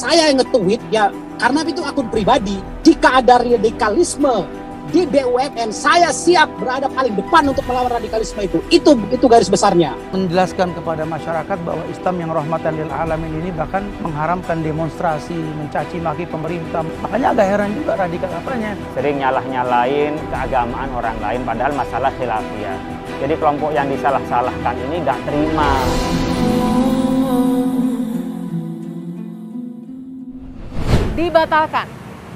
Saya yang nge-tweet ya karena itu akun pribadi. Jika ada radikalisme di BUMN, saya siap berada paling depan untuk melawan radikalisme itu. Itu garis besarnya. Menjelaskan kepada masyarakat bahwa Islam yang rahmatan lil alamin ini bahkan mengharamkan demonstrasi, mencaci maki pemerintah. Makanya agak heran juga radikal apanya. Sering nyalah-nyalain keagamaan orang lain padahal masalah khilafiyah. Jadi kelompok yang disalah-salahkan ini nggak terima. Dibatalkan.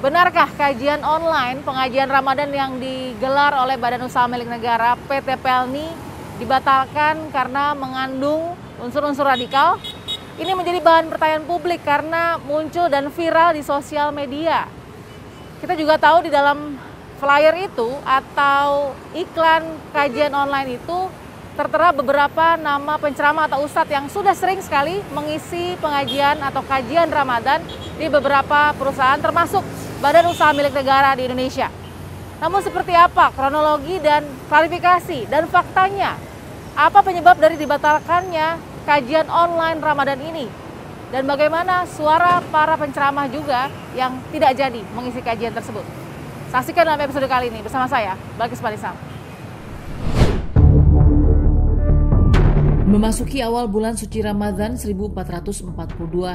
Benarkah kajian online pengajian Ramadan yang digelar oleh Badan Usaha Milik Negara PT Pelni dibatalkan karena mengandung unsur-unsur radikal? Ini menjadi bahan pertanyaan publik karena muncul dan viral di sosial media. Kita juga tahu di dalam flyer itu atau iklan kajian online itu tertera beberapa nama penceramah atau ustadz yang sudah sering sekali mengisi pengajian atau kajian Ramadan di beberapa perusahaan termasuk Badan Usaha Milik Negara di Indonesia. Namun seperti apa kronologi dan klarifikasi dan faktanya? Apa penyebab dari dibatalkannya kajian online Ramadan ini? Dan bagaimana suara para penceramah juga yang tidak jadi mengisi kajian tersebut? Saksikan dalam episode kali ini bersama saya, Balkis Panisam. Memasuki awal bulan suci Ramadan 1442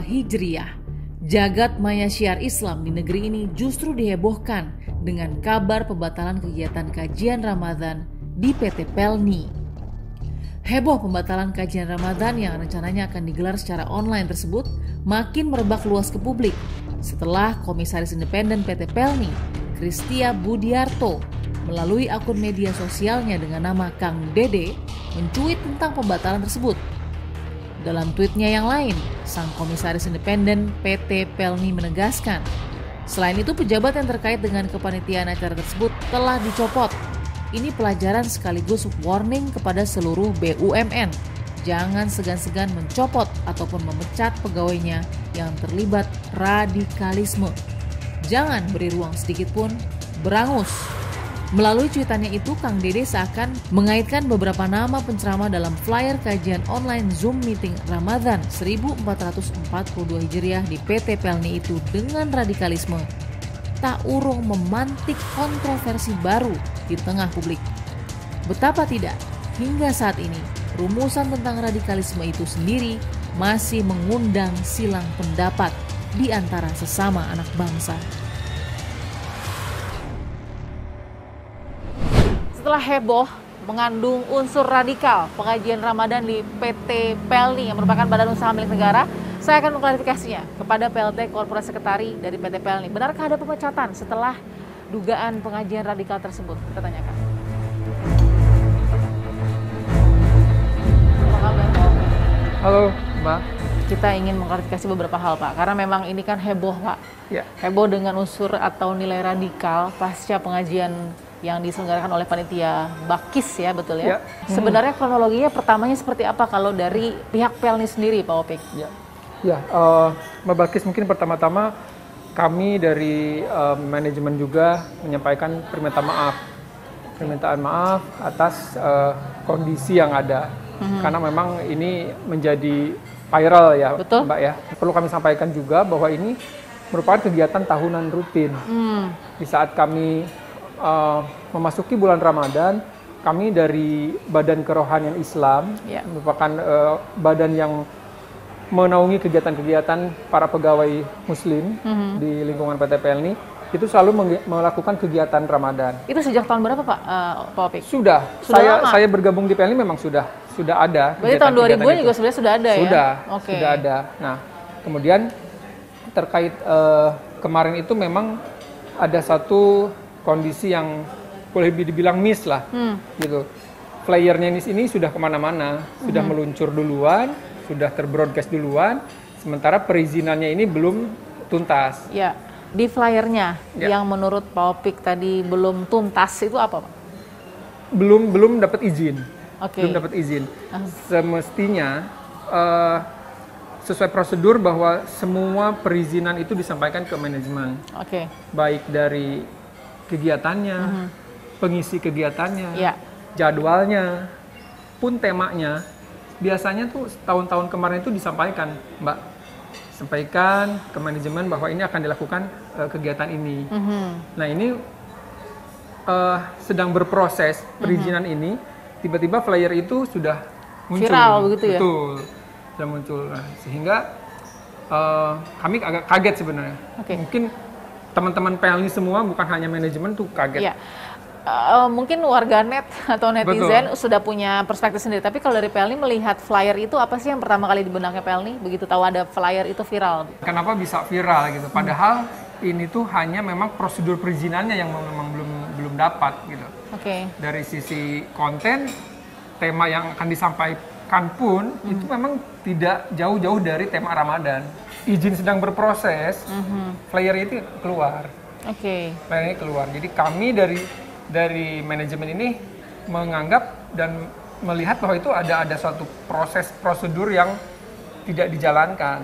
Hijriah, jagat maya syiar Islam di negeri ini justru dihebohkan dengan kabar pembatalan kegiatan kajian Ramadan di PT Pelni. Heboh pembatalan kajian Ramadan yang rencananya akan digelar secara online tersebut makin merebak luas ke publik setelah Komisaris Independen PT Pelni, Kristia Budiarto, melalui akun media sosialnya dengan nama Kang Dede, mencuit tentang pembatalan tersebut. Dalam tweetnya yang lain, sang Komisaris Independen PT Pelni menegaskan, selain itu pejabat yang terkait dengan kepanitiaan acara tersebut telah dicopot. Ini pelajaran sekaligus warning kepada seluruh BUMN. Jangan segan-segan mencopot ataupun memecat pegawainya yang terlibat radikalisme. Jangan beri ruang sedikit pun berangus. Melalui cuitannya itu, Kang Dede seakan mengaitkan beberapa nama penceramah dalam flyer kajian online Zoom Meeting Ramadan 1442 Hijriah di PT Pelni itu dengan radikalisme. Tak urung memantik kontroversi baru di tengah publik. Betapa tidak, hingga saat ini, rumusan tentang radikalisme itu sendiri masih mengundang silang pendapat di antara sesama anak bangsa. Setelah heboh mengandung unsur radikal pengajian Ramadan di PT Pelni yang merupakan Badan Usaha Milik Negara, saya akan mengklarifikasinya kepada PLT Korporat Sekretari dari PT Pelni. Benarkah ada pemecatan setelah dugaan pengajian radikal tersebut? Kita tanyakan. Apa kabar, Pak? Halo, Mbak. Kita ingin mengklarifikasi beberapa hal, Pak, karena memang ini kan heboh, Pak. Ya. Heboh dengan unsur atau nilai radikal pasca pengajian yang diselenggarakan oleh panitia Bakis ya, betul ya? Sebenarnya kronologinya pertamanya seperti apa kalau dari pihak Pelni sendiri, Pak Opik? Mbak Bakis, mungkin pertama-tama kami dari manajemen juga menyampaikan permintaan maaf atas kondisi yang ada, karena memang ini menjadi viral ya, betul? Mbak ya. Perlu kami sampaikan juga bahwa ini merupakan kegiatan tahunan rutin. Di saat kami memasuki bulan Ramadan, kami dari Badan Kerohanian Islam, merupakan badan yang menaungi kegiatan-kegiatan para pegawai muslim di lingkungan PT Pelni, itu selalu melakukan kegiatan Ramadan. Itu sejak tahun berapa, Pak Opik? Sudah saya bergabung di Pelni memang sudah ada. Berarti tahun 2000 juga sebenarnya sudah ada ya? Sudah ada. Nah, kemudian terkait kemarin itu memang ada satu kondisi yang boleh dibilang miss lah, gitu. Flyernya ini sudah kemana-mana, sudah meluncur duluan, sudah terbroadcast duluan, sementara perizinannya ini belum tuntas. Ya, di flyernya yang menurut Pak Opik tadi belum tuntas itu apa, Pak? Belum dapat izin. Belum dapat izin. Semestinya sesuai prosedur bahwa semua perizinan itu disampaikan ke manajemen. Baik dari kegiatannya, pengisi kegiatannya, jadwalnya, pun temanya. Biasanya tuh tahun-tahun kemarin itu disampaikan, Mbak. sampaikan ke manajemen bahwa ini akan dilakukan kegiatan ini. Nah ini sedang berproses perizinan ini, tiba-tiba flyer itu sudah muncul. Viral begitu ya? Betul, sudah muncul. Nah, sehingga kami agak kaget sebenarnya. Mungkin teman-teman PLNI semua, bukan hanya manajemen tuh kaget. Iya. Mungkin warganet atau netizen sudah punya perspektif sendiri. Tapi kalau dari PLNI melihat flyer itu, apa sih yang pertama kali di benaknya PLNI begitu tahu ada flyer itu viral? Kenapa bisa viral gitu? Padahal ini tuh hanya memang prosedur perizinannya yang memang belum dapat gitu. Dari sisi konten, tema yang akan disampaikan pun itu memang tidak jauh-jauh dari tema Ramadan. Izin sedang berproses, flyer itu keluar. Flyer ini keluar. Jadi kami dari manajemen ini menganggap dan melihat bahwa itu ada suatu proses prosedur yang tidak dijalankan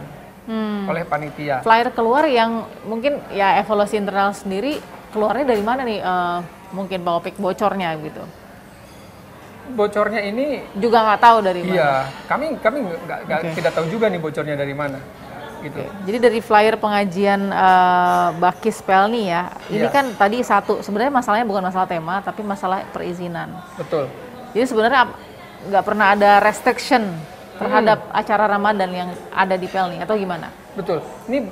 oleh panitia. Flyer keluar yang mungkin ya evaluasi internal sendiri, keluarnya dari mana nih? Mungkin Pak Opik bocornya gitu. Bocornya ini juga nggak tahu dari mana. Iya, kami tidak tahu juga nih bocornya dari mana. Gitu. Jadi dari flyer pengajian Bakis PLNI ya, ini kan tadi sebenarnya masalahnya bukan masalah tema, tapi masalah perizinan. Betul. Jadi sebenarnya nggak pernah ada restriction terhadap acara Ramadan yang ada di PLNI atau gimana? Betul. Ini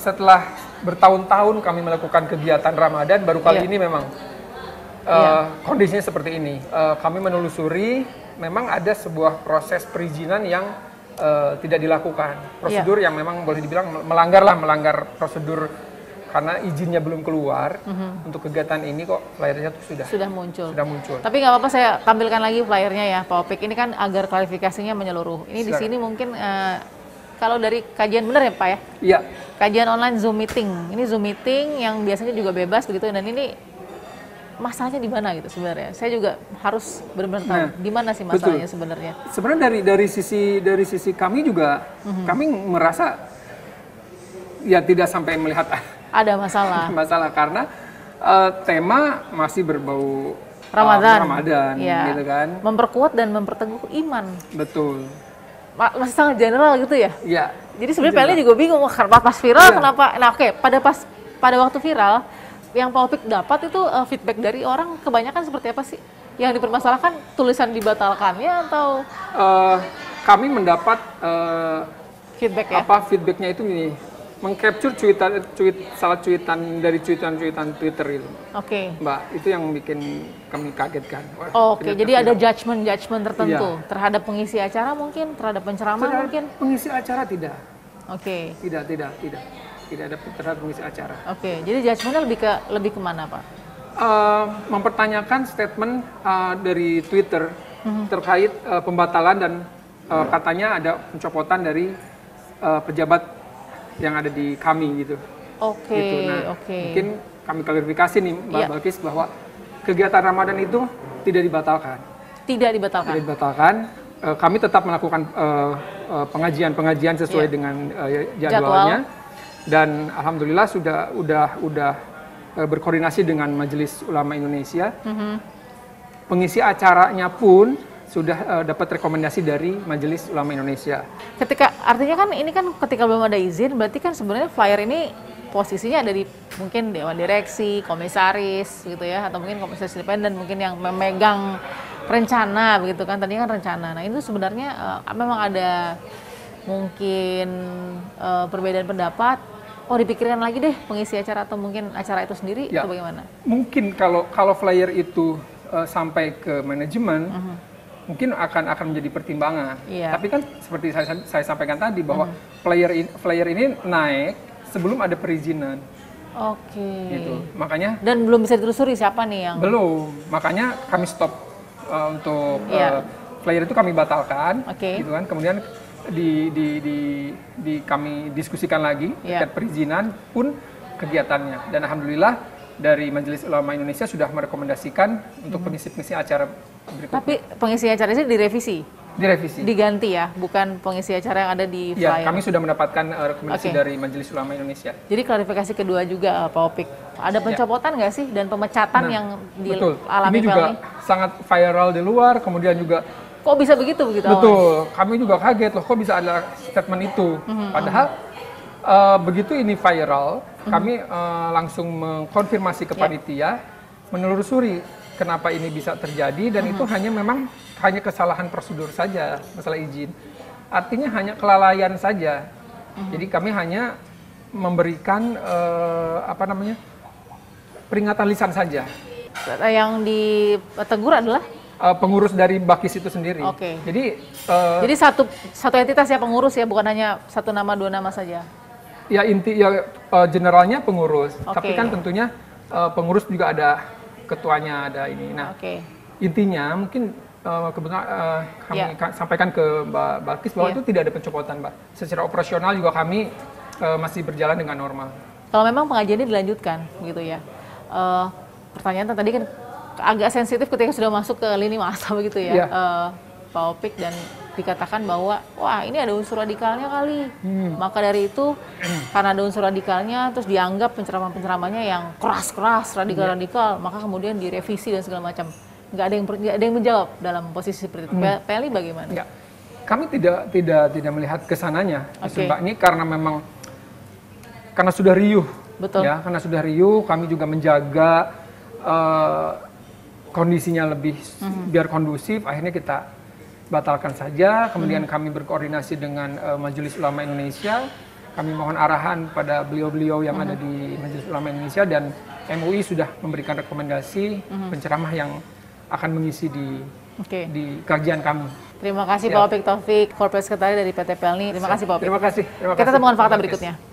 setelah bertahun-tahun kami melakukan kegiatan Ramadan, baru kali ini memang kondisinya seperti ini. Kami menelusuri, memang ada sebuah proses perizinan yang tidak dilakukan. Prosedur yang memang boleh dibilang melanggar prosedur karena izinnya belum keluar untuk kegiatan ini, kok flyernya tuh sudah muncul. Tapi nggak apa-apa, saya tampilkan lagi flyernya ya Pak Opik. Ini kan agar klarifikasinya menyeluruh. Ini di sini mungkin kalau dari kajian benar ya Pak ya? Iya. Kajian online Zoom meeting. Ini Zoom meeting yang biasanya juga bebas begitu, dan ini masalahnya di mana gitu sebenarnya? Saya juga harus benar-benar tahu di mana sih masalahnya sebenarnya. Sebenarnya dari sisi kami juga kami merasa ya tidak sampai melihat ada masalah. Masalah karena tema masih berbau Ramadan gitu kan. Memperkuat dan memperteguh iman. Betul. Masih sangat general gitu ya? Iya. Jadi sebenarnya PLNI juga bingung pas viral kenapa. Nah pada waktu viral yang Pak Opik dapat itu feedback dari orang kebanyakan seperti apa sih? Yang dipermasalahkan tulisan dibatalkannya atau? Kami mendapat feedback ya? Feedbacknya itu gini, mengcapture cuitan dari cuitan Twitter itu. Mbak, itu yang bikin kami kagetkan. Jadi ada judgement tertentu terhadap pengisi acara mungkin, terhadap penceramah mungkin? Pengisi acara tidak. Tidak ada terhadap pengisi acara. Jadi judgement-nya lebih kemana Pak? Mempertanyakan statement dari Twitter terkait pembatalan dan katanya ada pencopotan dari pejabat yang ada di kami gitu. Mungkin kami klarifikasi nih Mbak Balkis bahwa kegiatan Ramadan itu tidak dibatalkan. Tidak dibatalkan. Kami tetap melakukan pengajian sesuai dengan jadwalnya. Dan alhamdulillah udah berkoordinasi dengan Majelis Ulama Indonesia. Pengisi acaranya pun sudah dapat rekomendasi dari Majelis Ulama Indonesia. Artinya kan ini kan ketika belum ada izin, berarti kan sebenarnya flyer ini posisinya ada di mungkin dewan direksi, komisaris gitu ya, atau mungkin komisaris independen mungkin yang memegang rencana begitu kan, tadinya kan rencana. Nah itu sebenarnya memang ada mungkin perbedaan pendapat. Dipikirkan lagi deh pengisi acara atau mungkin acara itu sendiri atau bagaimana? Mungkin kalau flyer itu sampai ke manajemen, mungkin akan menjadi pertimbangan. Tapi kan seperti saya sampaikan tadi bahwa flyer ini naik sebelum ada perizinan. Gitu. Makanya dan belum bisa ditelusuri siapa nih yang belum. Makanya kami stop untuk flyer itu kami batalkan, gitu kan. Kemudian kami diskusikan lagi terkait perizinan pun kegiatannya, dan alhamdulillah dari Majelis Ulama Indonesia sudah merekomendasikan untuk pengisi acara berikutnya. Tapi pengisi acara ini direvisi? Diganti ya, bukan pengisi acara yang ada di flyer? Ya, kami sudah mendapatkan rekomendasi dari Majelis Ulama Indonesia. Jadi klarifikasi kedua juga Pak Opik, ada pencopotan nggak sih dan pemecatan yang dialami ini juga sangat viral di luar, kemudian juga kok bisa begitu Betul, kami juga kaget loh, kok bisa ada statement itu. Padahal Begitu ini viral, kami langsung mengkonfirmasi ke panitia, menelusuri kenapa ini bisa terjadi, dan itu memang hanya kesalahan prosedur saja, masalah izin. Artinya hanya kelalaian saja. Jadi kami hanya memberikan peringatan lisan saja. Yang ditegur adalah pengurus dari Bakis itu sendiri. Oke. Jadi satu entitas ya pengurus ya, bukan hanya satu nama, dua nama saja. Ya generalnya pengurus, Oke. tapi kan tentunya pengurus juga ada ketuanya, ada ini. Nah, intinya mungkin kebetulan kami sampaikan ke Mbak Balkis bahwa itu tidak ada pencopotan, Mbak. Secara operasional juga kami masih berjalan dengan normal. Kalau memang pengajiannya dilanjutkan, gitu ya. Pertanyaan tadi kan agak sensitif ketika sudah masuk ke lini masa begitu ya, Pak Opik, dan dikatakan bahwa wah ini ada unsur radikalnya kali. Maka dari itu karena ada unsur radikalnya, terus dianggap penceramah-penceramahnya yang keras-keras, radikal-radikal, maka kemudian direvisi dan segala macam. Nggak ada yang menjawab dalam posisi seperti itu. Peli bagaimana? Enggak. Kami tidak melihat kesananya, Mbak. Ini karena sudah riuh. Betul. Ya, karena sudah riuh, kami juga menjaga kondisinya lebih biar kondusif. Akhirnya kita batalkan saja. Kemudian kami berkoordinasi dengan Majelis Ulama Indonesia. Kami mohon arahan pada beliau-beliau yang ada di Majelis Ulama Indonesia, dan MUI sudah memberikan rekomendasi penceramah yang akan mengisi di kajian kami. Terima kasih Pak Opik Taufik, Corporate Secretary dari PT Pelni. Terima kasih Pak Opik. Terima kasih. Kita temukan fakta berikutnya.